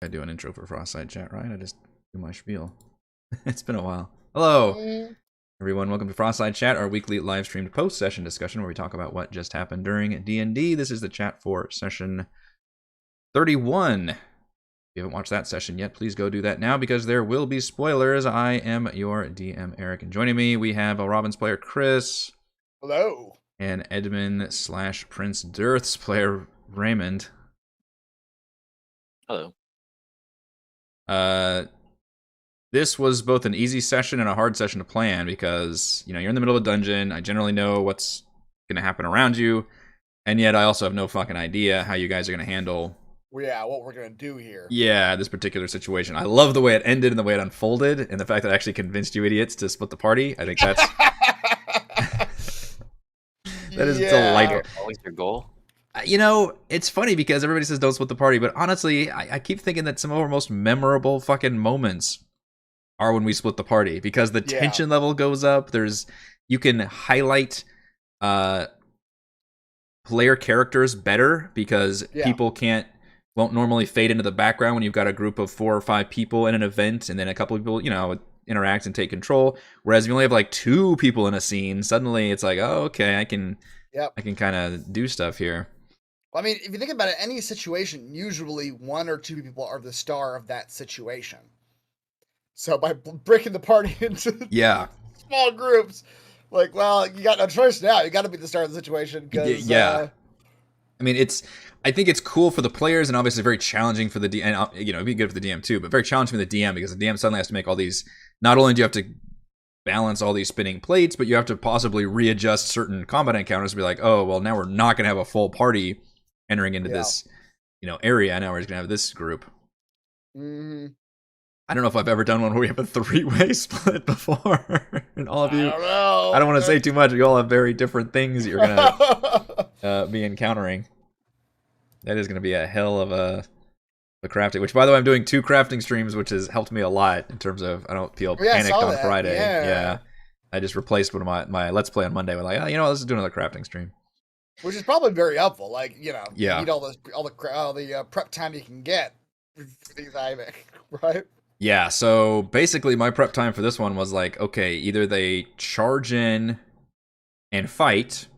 I do an intro for Frostside chat, right? I just do my spiel. It's been a while. Hello, everyone. Welcome to Frostside chat, our weekly live streamed post-session discussion where we talk about what just happened during D&D. This is the chat for session 31. If you haven't watched that session yet, please go do that now because there will be spoilers. I am your DM, Eric, and joining me, we have a Robin's player, Chris. Hello. And Edmund/Prince Dearth's player, Raymond. Hello. This was both an easy session and a hard session to plan because, you know, you're in the middle of a dungeon. I generally know what's going to happen around you, and yet I also have no fucking idea how you guys are going to handle... Yeah, what we're going to do here. Yeah, this particular situation. I love the way it ended and the way it unfolded, and the fact that I actually convinced you idiots to split the party. I think that's... that is delightful. Always your goal. You know, it's funny because everybody says don't split the party, but honestly, I keep thinking that some of our most memorable fucking moments are when we split the party because the tension level goes up. You can highlight player characters better because people won't normally fade into the background when you've got a group of 4 or 5 people in an event and then a couple of people, you know, interact and take control. Whereas if you only have like 2 people in a scene, suddenly it's like, oh, okay, I can kind of do stuff here. I mean, if you think about it, any situation, usually 1 or 2 people are the star of that situation. So by breaking the party into small groups, like, well, you got no choice now. You got to be the star of the situation. I mean, I think it's cool for the players and obviously very challenging for the DM. And, you know, it'd be good for the DM too, but very challenging for the DM because the DM suddenly has to make all these. Not only do you have to balance all these spinning plates, but you have to possibly readjust certain combat encounters to be like, oh, well, now we're not going to have a full party entering into this, you know, area. Now we're just gonna have this group. Mm-hmm. I don't know if I've ever done one where we have a 3-way split before. And all of you, I don't want to say too much. You all have very different things you're gonna be encountering. That is gonna be a hell of a crafting. Which, by the way, I'm doing 2 crafting streams, which has helped me a lot in terms of I don't feel panicked on Friday. Yeah, I just replaced one of my Let's Play on Monday with like, oh, you know, let's do another crafting stream. Which is probably very helpful. Like, you know, you need all the prep time you can get for these items, right? Yeah, so basically my prep time for this one was like, okay, either they charge in and fight,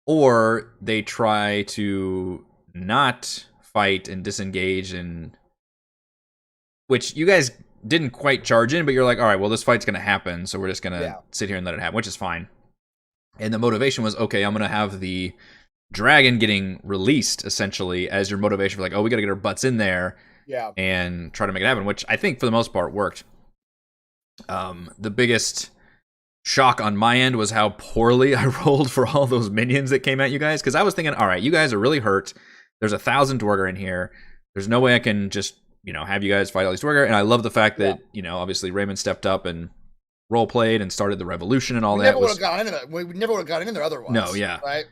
or they try to not fight and disengage, and which you guys didn't quite charge in, but you're like, all right, well, this fight's going to happen, so we're just going to sit here and let it happen, which is fine. And the motivation was, okay, I'm going to have the dragon getting released, essentially, as your motivation for like, oh, we got to get our butts in there and try to make it happen, which I think for the most part worked. The biggest shock on my end was how poorly I rolled for all those minions that came at you guys, because I was thinking, all right, you guys are really hurt. There's 1,000 Dwarger in here. There's no way I can just, you know, have you guys fight all these Dwarger. And I love the fact that, you know, obviously Raymond stepped up and role played and started the revolution and all that. We never would have gotten in there otherwise. No, right?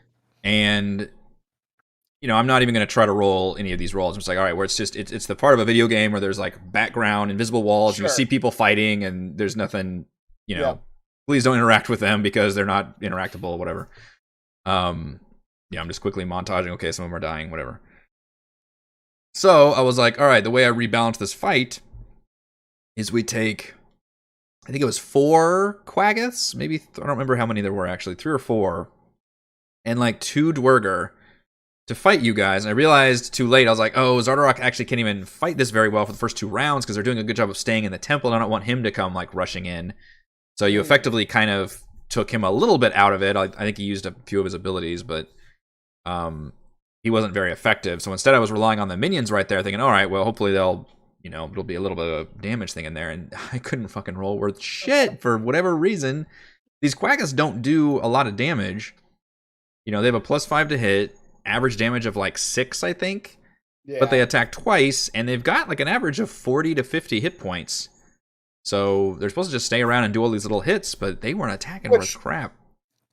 And you know, I'm not even going to try to roll any of these rolls. I'm just like, all right, where it's the part of a video game where there's like background, invisible walls, and you see people fighting, and there's nothing. You know, please don't interact with them because they're not interactable, whatever. I'm just quickly montaging. Okay, some of them are dying, whatever. So I was like, all right, the way I rebalance this fight is we take. I think it was 4 Quaggoths, maybe, I don't remember how many there were actually, 3 or 4, and like 2 Dwerger to fight you guys. And I realized too late, I was like, oh, Zardarok actually can't even fight this very well for the first 2 rounds because they're doing a good job of staying in the temple, and I don't want him to come like rushing in. So you effectively kind of took him a little bit out of it. I think he used a few of his abilities, but he wasn't very effective. So instead I was relying on the minions right there, thinking, all right, well, hopefully they'll, you know, it'll be a little bit of a damage thing in there, and I couldn't fucking roll worth shit for whatever reason. These Quaggas don't do a lot of damage. You know, they have a +5 to hit, average damage of like 6, I think. Yeah. But they attack twice, and they've got like an average of 40 to 50 hit points. So they're supposed to just stay around and do all these little hits, but they weren't attacking worth crap.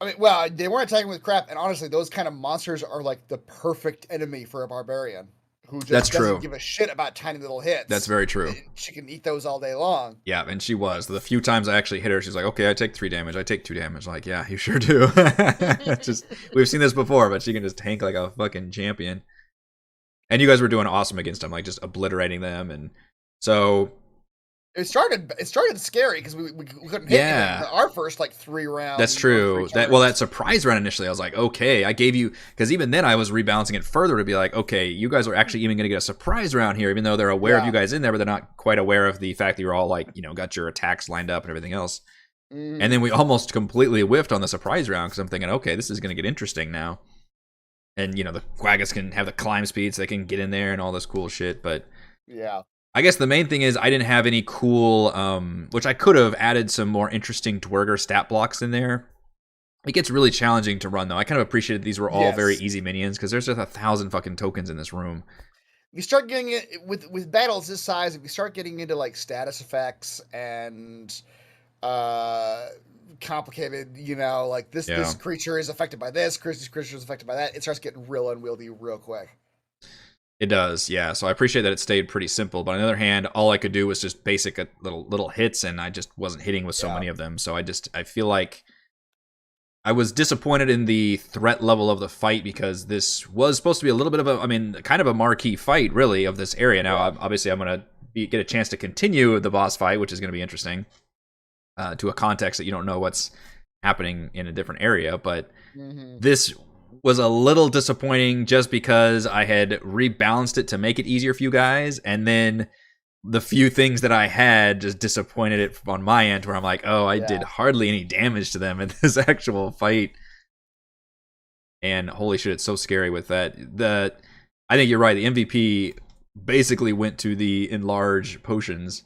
I mean, well, they weren't attacking with crap, and honestly, those kind of monsters are like the perfect enemy for a barbarian. Who just doesn't give a shit about tiny little hits. That's very true. She can eat those all day long. Yeah, and she was. The few times I actually hit her, she's like, okay, I take 3 damage. I take 2 damage. Like, yeah, you sure do. Just, we've seen this before, but she can just tank like a fucking champion. And you guys were doing awesome against them, like just obliterating them, and so it started scary because we couldn't hit anything our first like 3 rounds. That's true. That surprise round initially, I was like, okay, I gave you, because even then I was rebalancing it further to be like, okay, you guys are actually even going to get a surprise round here, even though they're aware of you guys in there, but they're not quite aware of the fact that you're all like, got your attacks lined up and everything else. And then we almost completely whiffed on the surprise round because I'm thinking, okay, this is going to get interesting now. And the Quaggas can have the climb speed, so they can get in there and all this cool shit. But yeah. I guess the main thing is I didn't have any cool, which I could have added some more interesting Dwerger stat blocks in there. It gets really challenging to run, though. I kind of appreciated these were all very easy minions, because there's just 1,000 fucking tokens in this room. If you start getting it, with battles this size, if you start getting into, like, status effects and complicated, like, this creature is affected by this creature is affected by that, it starts getting real unwieldy real quick. It does, yeah. So I appreciate that it stayed pretty simple. But on the other hand, all I could do was just basic little hits, and I just wasn't hitting with so many of them. So I feel like I was disappointed in the threat level of the fight, because this was supposed to be a little bit of kind of a marquee fight, really, of this area. Now, obviously, I'm going to get a chance to continue the boss fight, which is going to be interesting, to a context that you don't know what's happening in a different area. But this was a little disappointing just because I had rebalanced it to make it easier for you guys, and then the few things that I had just disappointed it on my end, where I'm like, oh, I did hardly any damage to them in this actual fight. And holy shit, it's so scary with that. I think you're right, the MVP basically went to the enlarge potions.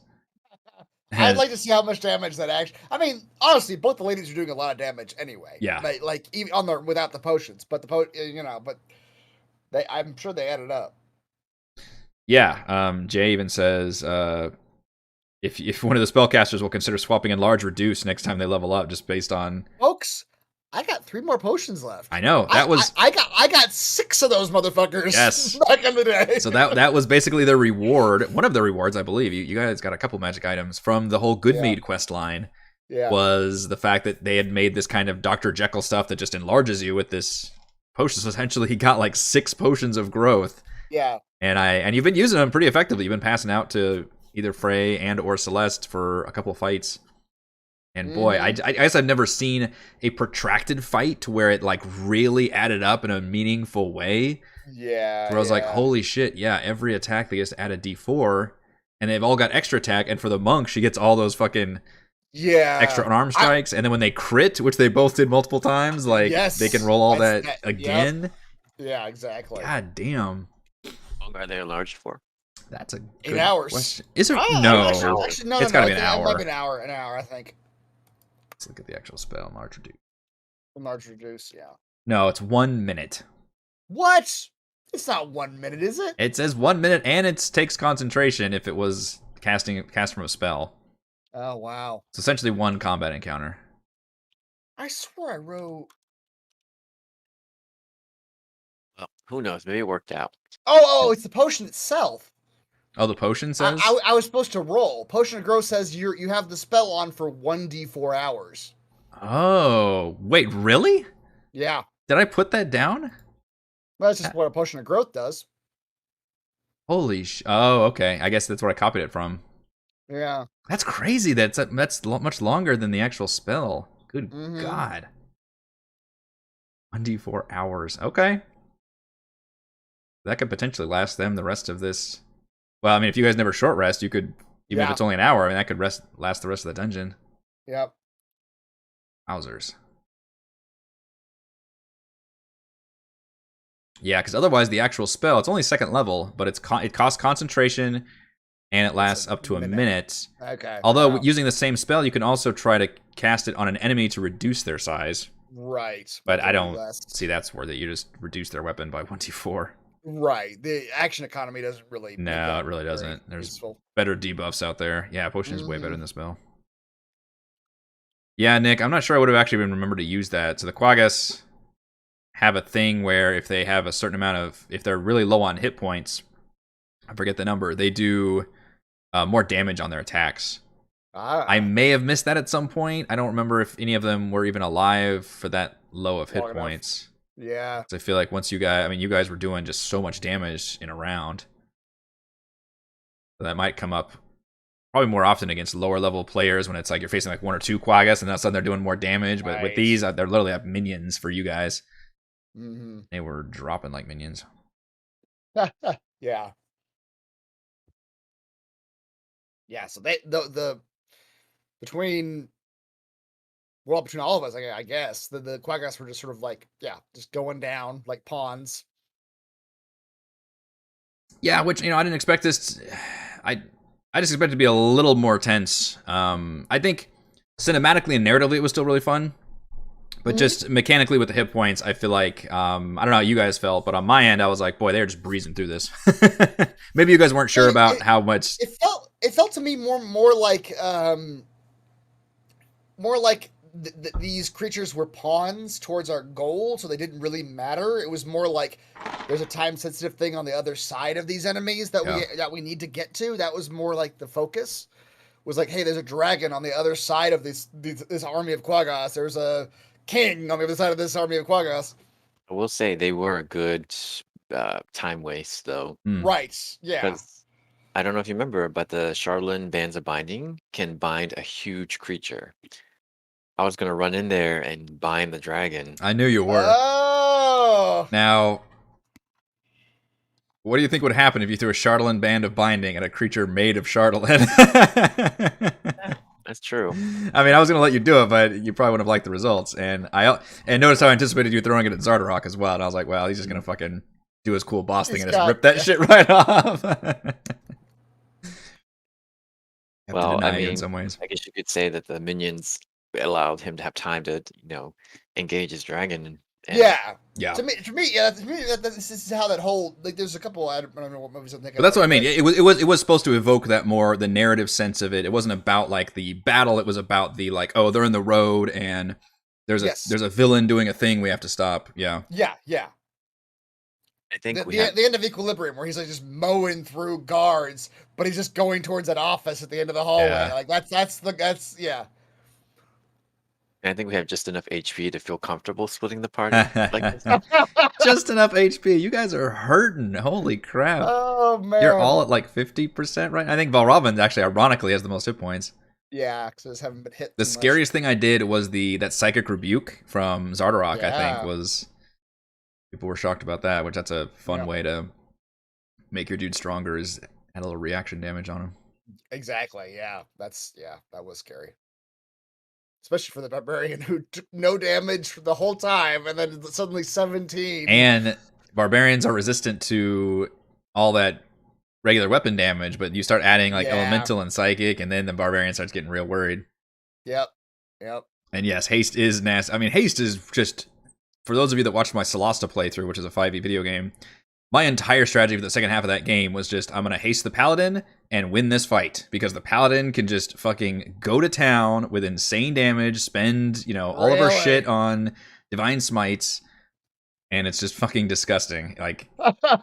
I'd like to see how much damage that actually. I mean, honestly, both the ladies are doing a lot of damage anyway. Yeah, like even on without the potions, but but I'm sure they added up. Yeah, Jay even says if one of the spellcasters will consider swapping enlarge reduce next time they level up, just based on. Folks, I got 3 more potions left. I know that was. I got 6 of those motherfuckers. Yes, back in the day. So that was basically their reward. One of the rewards, I believe. You guys got a couple magic items from the whole Goodmead quest line. Yeah. Was the fact that they had made this kind of Dr. Jekyll stuff that just enlarges you with this potion. So essentially, he got like 6 potions of growth. Yeah. And you've been using them pretty effectively. You've been passing out to either Frey and or Celeste for a couple of fights. And boy, I guess I've never seen a protracted fight to where it like really added up in a meaningful way. Yeah. Where I was like, holy shit, yeah, every attack they just add a D4, and they've all got extra attack. And for the monk, she gets all those fucking extra unarmed strikes. And then when they crit, which they both did multiple times, like they can roll all that again. Yep. Yeah, exactly. God damn. How long are they enlarged for? That's a 8 hours. Question. Is there? No. Actually, no. It's gotta be an hour. It might be an hour, I think. Let's look at the actual spell. Enlarge reduce. Enlarge reduce, yeah. No, it's 1 minute. What? It's not 1 minute, is it? It says 1 minute, and it takes concentration if it was cast from a spell. Oh, wow. It's essentially 1 combat encounter. I swear I wrote... Well, who knows? Maybe it worked out. Oh, it's the potion itself. Oh, the potion says? I was supposed to roll. Potion of Growth says you have the spell on for 1d4 hours. Oh, wait, really? Yeah. Did I put that down? Well, that's just what a Potion of Growth does. Holy oh, okay. I guess that's where I copied it from. Yeah. That's crazy. That's much longer than the actual spell. Good God. 1d4 hours. Okay. That could potentially last them the rest of this. Well, I mean, if you guys never short rest, you could, even if it's only an hour, I mean, that could last the rest of the dungeon. Yep. Wowzers. Yeah, because otherwise the actual spell, it's only 2nd level, but it costs concentration, and it lasts up to a minute. Okay. Although, using the same spell, you can also try to cast it on an enemy to reduce their size. Right. But I don't see that's worth it. You just reduce their weapon by 1d4. Right. The action economy doesn't really... No, it really doesn't. There's better debuffs out there. Yeah, potion is way better than the spell. Yeah, Nick, I'm not sure I would have actually even remembered to use that. So the Quaggas have a thing where if they have a certain amount of... If they're really low on hit points, I forget the number, they do more damage on their attacks. I may have missed that at some point. I don't remember if any of them were even alive for that low of hit points. Yeah. So I feel like once you guys were doing just so much damage in a round. So that might come up probably more often against lower level players when it's like you're facing like 1 or 2 Quaggas and all of a sudden they're doing more damage. But with these, they're literally have minions for you guys. Mm-hmm. They were dropping like minions. Yeah. Yeah, so the between between all of us, I guess the Quaggas were just sort of like just going down like pawns. Yeah, which I didn't expect this. I just expected it to be a little more tense. I think cinematically and narratively it was still really fun, but just mechanically with the hit points, I feel like I don't know how you guys felt, but on my end, I was like, boy, they're just breezing through this. Maybe you guys weren't sure about how much. It felt to me more like these creatures were pawns towards our goal, so they didn't really matter. It was more like there's a time-sensitive thing on the other side of these enemies that we need to get to. That was more like the focus. Was like, hey, there's a dragon on the other side of this army of Quaggas. There's a king on the other side of this army of Quaggas. I will say they were a good time waste, though. Right, yeah. Because I don't know if you remember, but the Charlatan Bands of Binding can bind a huge creature. I was going to run in there and bind the dragon. I knew you were. Oh! Now, what do you think would happen if you threw a Charlatan Band of Binding at a creature made of Charlatan? That's true. I mean, I was going to let you do it, but you probably wouldn't have liked the results. And notice how I anticipated you throwing it at Zardarok as well. And I was like, well, he's just going to fucking do his cool boss thing and just rip that shit right off. Well, I mean, in some ways. I guess you could say that the minions allowed him to have time to, engage his dragon. Yeah. To me, this is how that whole there's a couple. I don't know what movies I'm thinking. But that's what I mean. It was supposed to evoke that more the narrative sense of it. It wasn't about like the battle. It was about the like, oh, they're in the road and there's a villain doing a thing we have to stop. Yeah. Yeah. I think the end of Equilibrium, where he's like just mowing through guards, but he's just going towards that office at the end of the hallway. Yeah. Like that's yeah. I think we have just enough HP to feel comfortable splitting the party like this. Just enough HP. You guys are hurting. Holy crap. Oh, man. You're all at like 50%, right? I think Valravn actually ironically has the most hit points. Yeah, because I just haven't been hit. The scariest thing I did was that psychic rebuke from Zardarok, I think, was people were shocked about that, which that's a fun way to make your dude stronger, is add a little reaction damage on him. Exactly, yeah. That was scary. Especially for the barbarian who took no damage for the whole time and then suddenly 17. And barbarians are resistant to all that regular weapon damage, but you start adding like elemental and psychic, and then the barbarian starts getting real worried. Yep. And yes, haste is nasty. I mean, haste is just, for those of you that watched my Solasta playthrough, which is a 5e video game, my entire strategy for the second half of that game was just, I'm going to haste the paladin and win this fight, because the paladin can just fucking go to town with insane damage, spend, all of her shit on divine smites, and it's just fucking disgusting. Like,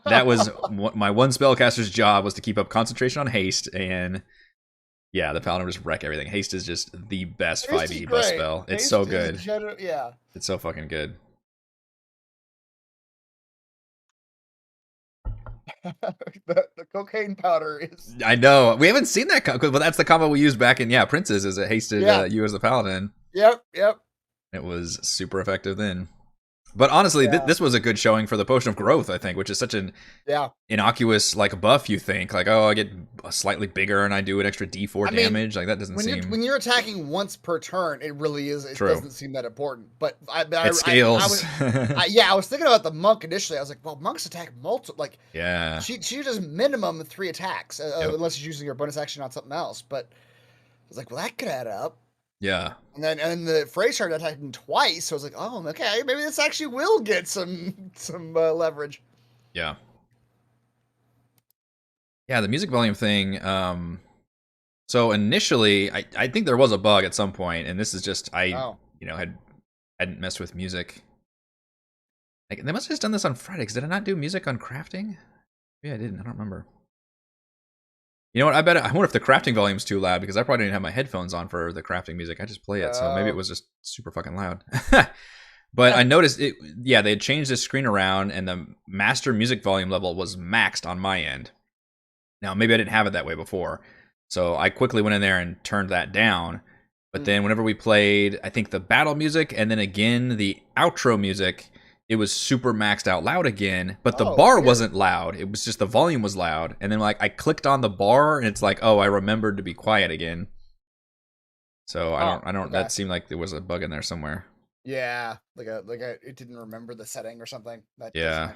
that was my one spellcaster's job, was to keep up concentration on haste, and yeah, the paladin would just wreck everything. Haste is just the best 5e buff spell. It's so good. It's so fucking good. the cocaine powder is. I know, we haven't seen that, but that's the combo we used back in Princes. Is it hasted you as the paladin? Yep. It was super effective then. But honestly, this was a good showing for the Potion of Growth, I think, which is such an innocuous like buff. You think like, oh, I get slightly bigger and I do an extra D4 damage. Like that doesn't seem. When you're attacking once per turn, it really is. It doesn't seem that important. But it scales. I was thinking about the monk initially. I was like, well, monks attack multiple. Like, she does minimum 3 attacks unless she's using her bonus action on something else. But I was like, well, that could add up. Yeah. And then the Frey started attacking twice, so I was like, oh, okay, maybe this actually will get some leverage. Yeah. Yeah, the music volume thing. So initially, I think there was a bug at some point, and this is just hadn't messed with music. Like, they must have just done this on Friday, because did I not do music on crafting? Yeah, I didn't. I don't remember. You know what? I wonder if the crafting volume's too loud, because I probably didn't have my headphones on for the crafting music. I just play it, so maybe it was just super fucking loud. But I noticed it. Yeah, they had changed the screen around, and the master music volume level was maxed on my end. Now, maybe I didn't have it that way before, so I quickly went in there and turned that down. But then whenever we played, I think the battle music, and then again the outro music, it was super maxed out loud again. But the bar wasn't loud; it was just the volume was loud. And then like I clicked on the bar, and it's like, oh, I remembered to be quiet again. So I don't. Okay. That seemed like there was a bug in there somewhere. Yeah, it didn't remember the setting or something. That yeah.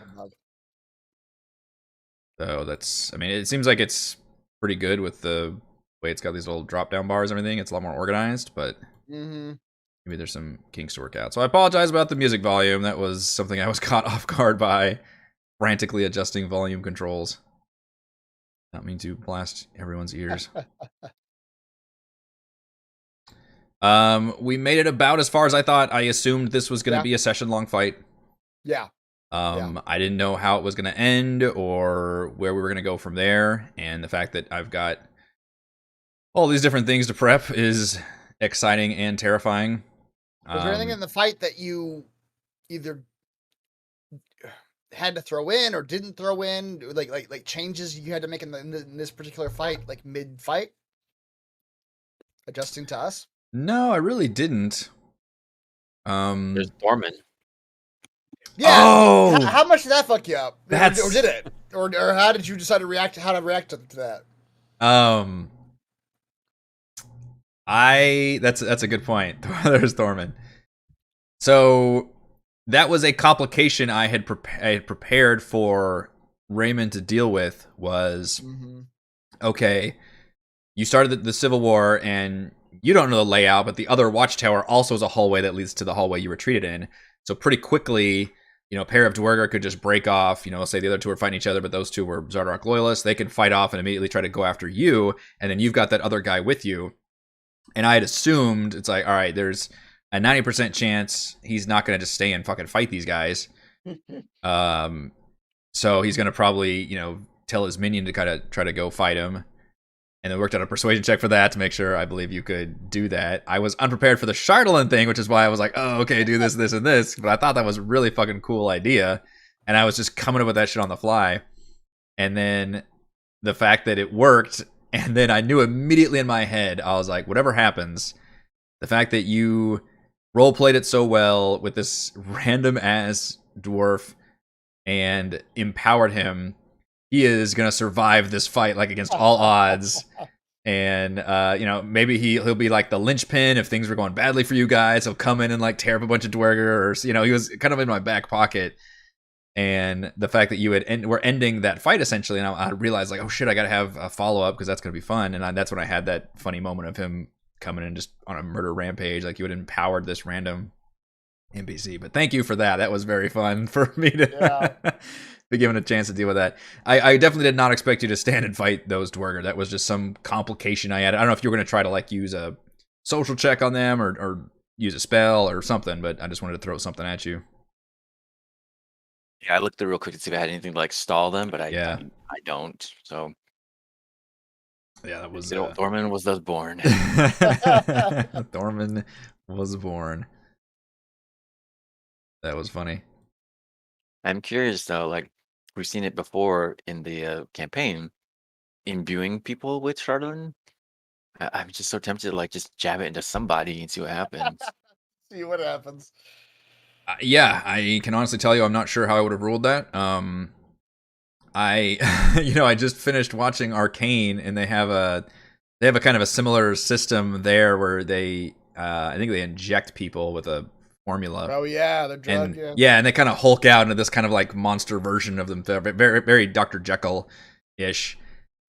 So that's. I mean, it seems like it's pretty good with the way it's got these little drop down bars and everything. It's a lot more organized, but maybe there's some kinks to work out. So I apologize about the music volume. That was something I was caught off guard by, frantically adjusting volume controls. Not mean to blast everyone's ears. We made it about as far as I thought. I assumed this was going to be a session-long fight. Yeah. I didn't know how it was going to end or where we were going to go from there. And the fact that I've got all these different things to prep is exciting and terrifying. Was there anything in the fight that you either had to throw in or didn't throw in, like changes you had to make in this particular fight, like mid-fight, adjusting to us? No, I really didn't. There's Dorman. Yeah. Oh, how much did that fuck you up? Or did it? Or how did you decide to react? How to react to that? That's a good point. There's Dorman. So that was a complication I had prepared for Raymond to deal with. Was okay. You started the Civil War and you don't know the layout, but the other watchtower also is a hallway that leads to the hallway you retreated in. So pretty quickly, a pair of Dwergar could just break off. Say the other two are fighting each other, but those two were Zardark loyalists. They could fight off and immediately try to go after you, and then you've got that other guy with you. And I had assumed it's like, all right, there's a 90% chance he's not going to just stay and fucking fight these guys. So he's going to probably, tell his minion to kind of try to go fight him. And then worked out a persuasion check for that to make sure I believe you could do that. I was unprepared for the Chardalin thing, which is why I was like, oh, okay, do this, this, and this. But I thought that was a really fucking cool idea. And I was just coming up with that shit on the fly. And then the fact that it worked, and then I knew immediately in my head, I was like, whatever happens, the fact that you role-played it so well with this random-ass dwarf and empowered him, he is gonna survive this fight like against all odds, and maybe he'll be like the linchpin if things were going badly for you guys. He'll come in and like tear up a bunch of Dwergar, or he was kind of in my back pocket. And the fact that you were ending that fight essentially, and I realized like, oh shit, I gotta have a follow up because that's gonna be fun. And that's when I had that funny moment of him coming in just on a murder rampage, like you had empowered this random NPC. But thank you for that. That was very fun for me to. Be given a chance to deal with that. I definitely did not expect you to stand and fight those Dwergar. That was just some complication I had. I don't know if you were going to try to like use a social check on them or use a spell or something, but I just wanted to throw something at you. Yeah, I looked through real quick to see if I had anything to like stall them, but I don't. So yeah, that was Dorman was thus born. Dorman was born. That was funny. I'm curious though, like we've seen it before in the campaign, imbuing people with Chardalin. I'm just so tempted to like just jab it into somebody and see what happens. See what happens. Yeah, I can honestly tell you I'm not sure how I would have ruled that. I just finished watching Arcane, and they have a kind of a similar system there where they I think they inject people with a formula. Oh yeah, the drug. And, and they kind of hulk out into this kind of like monster version of them, very very Dr. Jekyll-ish,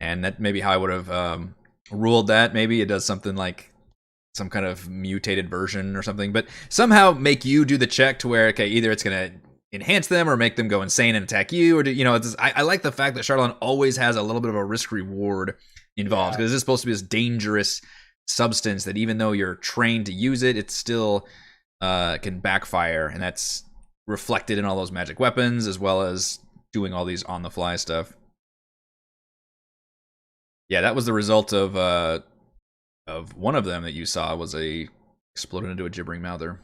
and that maybe how I would have ruled that. Maybe it does something like some kind of mutated version or something, but somehow make you do the check to where either it's gonna enhance them or make them go insane and attack you, or I like the fact that Chardalin always has a little bit of a risk reward involved because this is supposed to be this dangerous substance that even though you're trained to use it, it's still can backfire, and that's reflected in all those magic weapons as well as doing all these on the fly stuff. Yeah, that was the result of one of them that you saw was exploded into a gibbering mouther.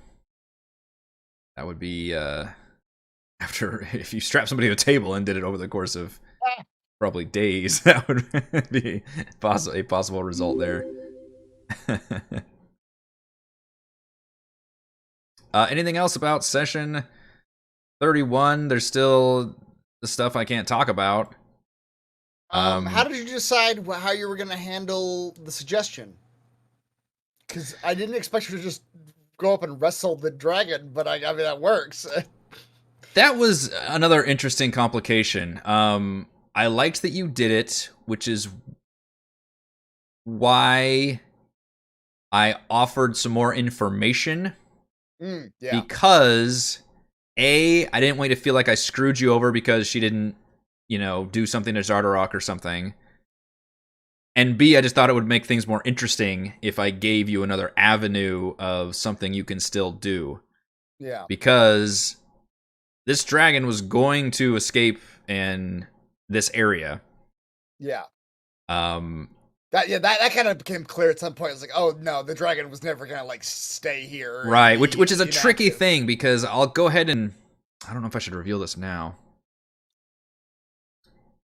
That would be after if you strap somebody to a table and did it over the course of probably days. That would be a possible result there. Anything else about session 31? There's still the stuff I can't talk about. How did you decide how you were going to handle the suggestion? Because I didn't expect you to just go up and wrestle the dragon, but I mean, that works. That was another interesting complication. I liked that you did it, which is why I offered some more information. Yeah. Because I didn't want you to feel like I screwed you over because she didn't, do something to Zardarok or something. And B, I just thought it would make things more interesting if I gave you another avenue of something you can still do. Yeah. Because this dragon was going to escape in this area. Yeah. That kind of became clear at some point. It's like, oh no, the dragon was never gonna stay here. Right, which is a tricky thing, because I'll go ahead and I don't know if I should reveal this now.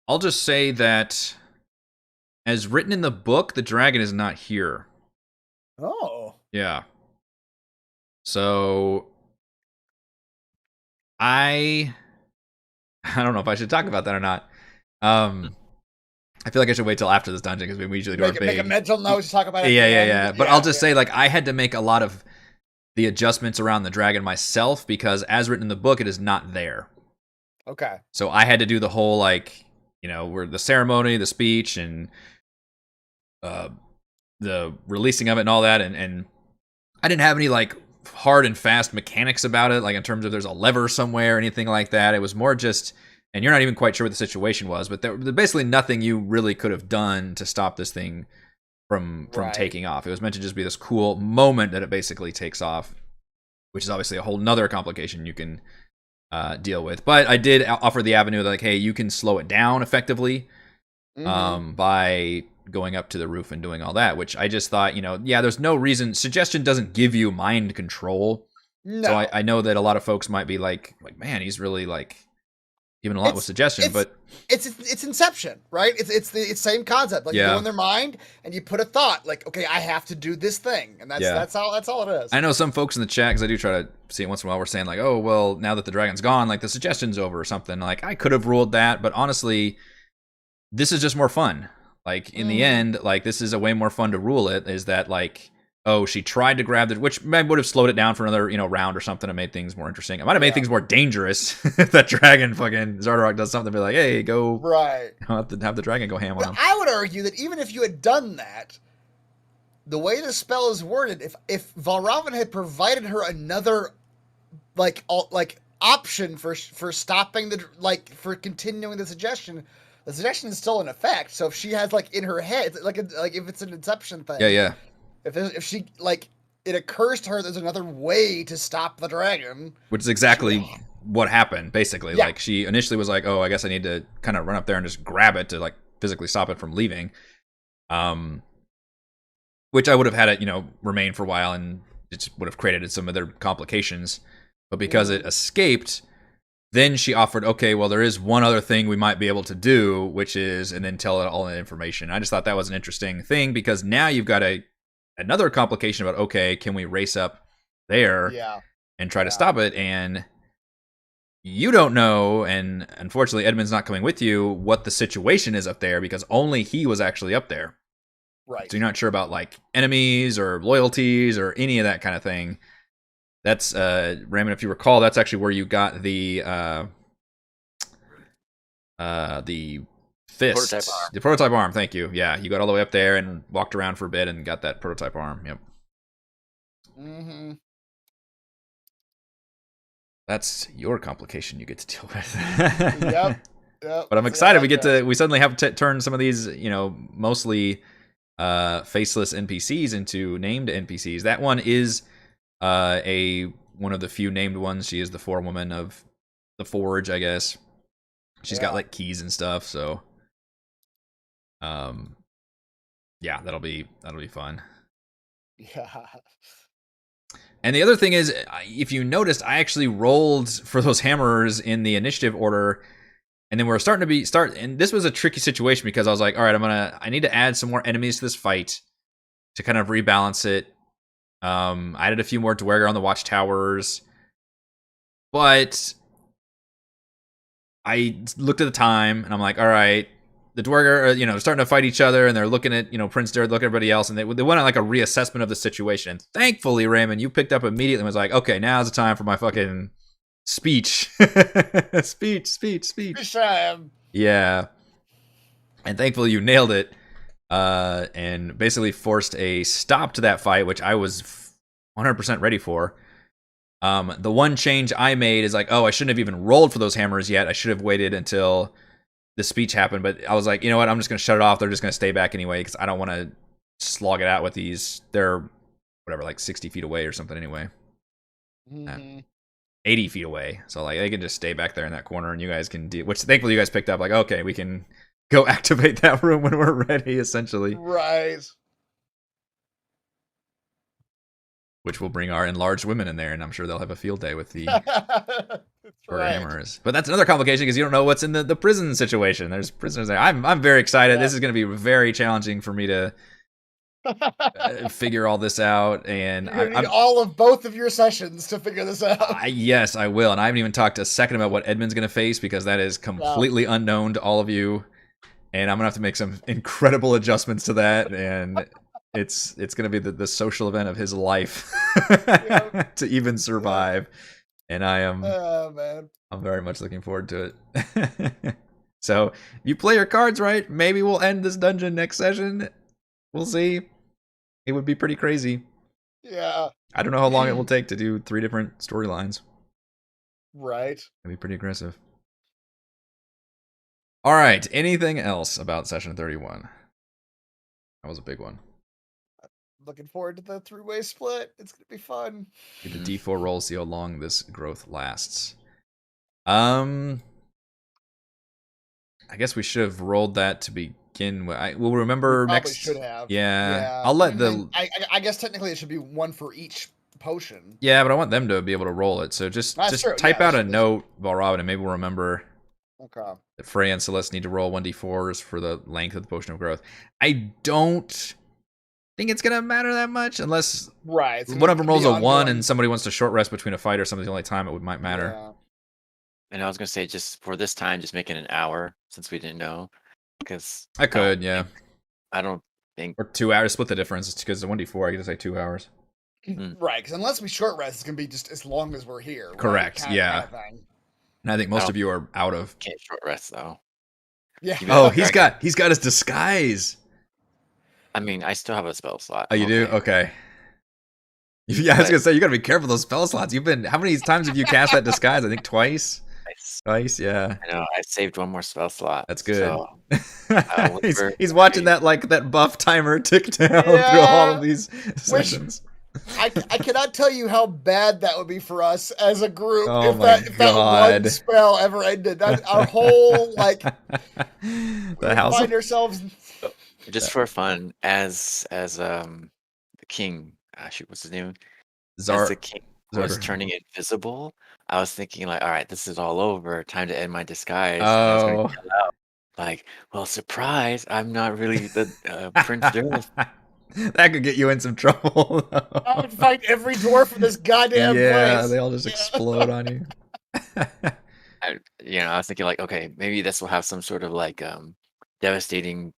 I'll just say that as written in the book, the dragon is not here. Oh. Yeah. So I don't know if I should talk about that or not. I feel like I should wait till after this dungeon because we usually do make a mental note to talk about it. Yeah. But I'll just say, I had to make a lot of the adjustments around the dragon myself because, as written in the book, it is not there. Okay. So I had to do the whole where the ceremony, the speech, and the releasing of it and all that, and I didn't have any hard and fast mechanics about it, in terms of there's a lever somewhere or anything like that. It was more just. And you're not even quite sure what the situation was, but there basically nothing you really could have done to stop this thing from taking off. It was meant to just be this cool moment that it basically takes off, which is obviously a whole nother complication you can deal with. But I did offer the avenue that, hey, you can slow it down effectively by going up to the roof and doing all that, which I just thought, there's no reason. Suggestion doesn't give you mind control. No. So I know that a lot of folks might be like, man, he's really given a lot with suggestion, but it's Inception, right? It's the same concept. You go in their mind and you put a thought, okay, I have to do this thing, and that's all it is. I know some folks in the chat, because I do try to see it once in a while, we're saying oh well, now that the dragon's gone, the suggestion's over or something. I could have ruled that, but honestly, this is just more fun. In the end, this is a way more fun to rule it. Is that oh, she tried to grab which would have slowed it down for another, round or something and made things more interesting. It might have made things more dangerous if that dragon fucking Zardarok does something, be like, hey, go. Right. Have the dragon go ham on him. I would argue that even if you had done that, the way the spell is worded, if Valravn had provided her another, option for stopping for continuing the suggestion is still in effect. So if she has, in her head, if it's an Inception thing. Yeah. If she it occurs to her there's another way to stop the dragon, which is exactly what happened basically. Yeah. She initially was like, oh, I guess I need to kind of run up there and just grab it to physically stop it from leaving, which I would have had it remain for a while, and it would have created some other complications. But because it escaped, then she offered, okay, well, there is one other thing we might be able to do, which is, and then tell it all that information. I just thought that was an interesting thing, because now you've got another complication about, okay, can we race up there and try to stop it? And you don't know, and unfortunately Edmund's not coming with you, what the situation is up there, because only he was actually up there. Right. So you're not sure about enemies or loyalties or any of that kind of thing. That's Raymond, if you recall, that's actually where you got the fist, the prototype arm. Thank you. Yeah, you got all the way up there and walked around for a bit and got that prototype arm. Yep. Mm-hmm. That's your complication you get to deal with. Yep. But I'm excited. We suddenly have to turn some of these, mostly faceless NPCs into named NPCs. That one is one of the few named ones. She is the forewoman of the forge, I guess. She's got keys and stuff, so that'll be fun. Yeah. And the other thing is, if you noticed, I actually rolled for those hammers in the initiative order, and then we're starting to and this was a tricky situation because I was like, all right, I need to add some more enemies to this fight to kind of rebalance it. I added a few more Dwerger on the watchtowers, but I looked at the time and I'm like, all right, the Dwerger are, starting to fight each other, and they're looking at, Prince Derd, looking at everybody else, and they went on like a reassessment of the situation. And thankfully, Raymond, you picked up immediately and was like, okay, now's the time for my fucking speech. speech. Yeah. And thankfully you nailed it, and basically forced a stop to that fight, which I was 100% ready for. The one change I made is like, I shouldn't have even rolled for those hammers yet. I should have waited until the speech happened, but I was like, you know what, I'm just going to shut it off. They're just going to stay back anyway, because I don't want to slog it out with these. They're, whatever, like 60 feet away or something anyway. 80 feet away. So, like, they can just stay back there in that corner, and you guys can deal, which thankfully you guys picked up, like, okay, we can go activate that room when we're ready, essentially. Right. Which will bring our enlarged women in there, and I'm sure they'll have a field day with the hammers. But that's another complication because you don't know what's in the prison situation. There's prisoners there. I'm very excited. Yeah. This is going to be very challenging for me to figure all this out. And you're gonna need all of both of your sessions to figure this out. Yes, I will. And I haven't even talked a second about what Edmund's going to face, because that is completely unknown to all of you. And I'm going to have to make some incredible adjustments to that. And it's going to be the social event of his life to even survive. And I'm very much looking forward to it. So if you play your cards right, maybe we'll end this dungeon next session. We'll see. It would be pretty crazy. Yeah. I don't know how long it will take to do 3 different storylines. Right. It'd be pretty aggressive. All right. Anything else about session 31? That was a big one. Looking forward to the 3-way split. It's going to be fun. Get the D4 roll, see how long this growth lasts. I guess we should have rolled that to begin with. We'll remember next. Should have. Yeah. I'll let I guess technically it should be 1 for each potion. Yeah, but I want them to be able to roll it. So just type out a note, Valravn, and maybe we'll remember. Okay. That Frey and Celeste need to roll 1d4s for the length of the potion of growth. I don't think it's gonna matter that much unless one of them rolls a 1 and somebody wants to short rest between a fight or something. The only time it might matter. Yeah. And I was gonna say, just for this time, just make it an hour, since we didn't know. Because I could, yeah. I don't think, or 2 hours. Split the difference, because the 1d4 I could just say 2 hours. Right, because unless we short rest, it's gonna be just as long as we're here. Correct. Right? Yeah. And I think most of you are out of. Can't short rest though. Yeah. Oh, he's got his disguise. I mean, I still have a spell slot. Oh, you do? Okay. Yeah, I was gonna say, you gotta be careful those spell slots. How many times have you cast that disguise? I think twice. Twice, yeah. I know. I saved 1 more spell slot. That's good. So, he's watching that buff timer tick down through all of these sessions. I cannot tell you how bad that would be for us as a group if that one spell ever ended. That our whole find ourselves just for fun as the king. Shoot, what's his name? Zar. As the king was turning invisible. I was thinking all right, this is all over. Time to end my disguise. Oh. Well, surprise! I'm not really the Prince Derd. That could get you in some trouble. I would fight every dwarf in this goddamn place. Yeah, they all just explode on you. I was thinking okay, maybe this will have some sort of devastating,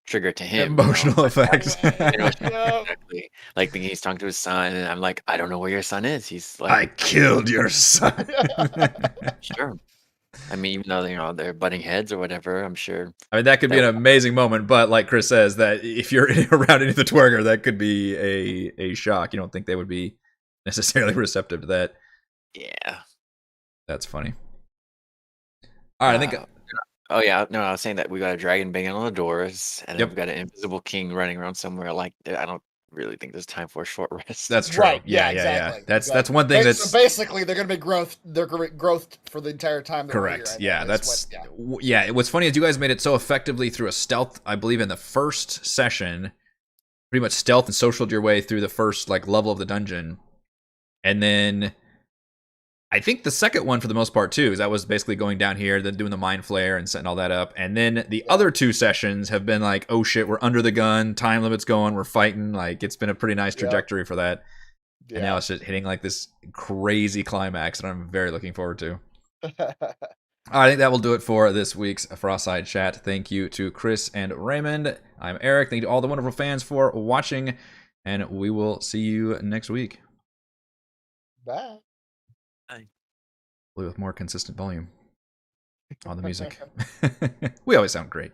trigger to him. Emotional effect. Exactly. Like thinking he's talking to his son, and I'm like, I don't know where your son is. He's like, I killed your son. Sure. I mean, even though they're butting heads or whatever, I'm sure. I mean, that could be an amazing moment, but like Chris says, that if you're around any of the Dwerger, that could be a shock. You don't think they would be necessarily receptive to that? Yeah, that's funny. All right, I think. Oh yeah, no, I was saying that we got a dragon banging on the doors, and then we've got an invisible king running around somewhere. I don't really think there's time for a short rest. That's true. Right. Yeah, exactly. That's one thing. So basically, they're going to be growth. They're going to be growth for the entire time. Correct. Yeah, What's funny is you guys made it so effectively through a stealth. I believe in the first session, pretty much stealth and socialed your way through the first like level of the dungeon, and then I think the second one for the most part too is that was basically going down here, then doing the mind flare and setting all that up, and then the other 2 sessions have been like, oh shit, we're under the gun, time limit's going, we're fighting. Like it's been a pretty nice trajectory for that. Yeah. And now it's just hitting like this crazy climax that I'm very looking forward to. I think that will do it for this week's Frostside chat. Thank you to Chris and Raymond. I'm Eric. Thank you to all the wonderful fans for watching, and we will see you next week. Bye. Bye. With more consistent volume on the music. We always sound great.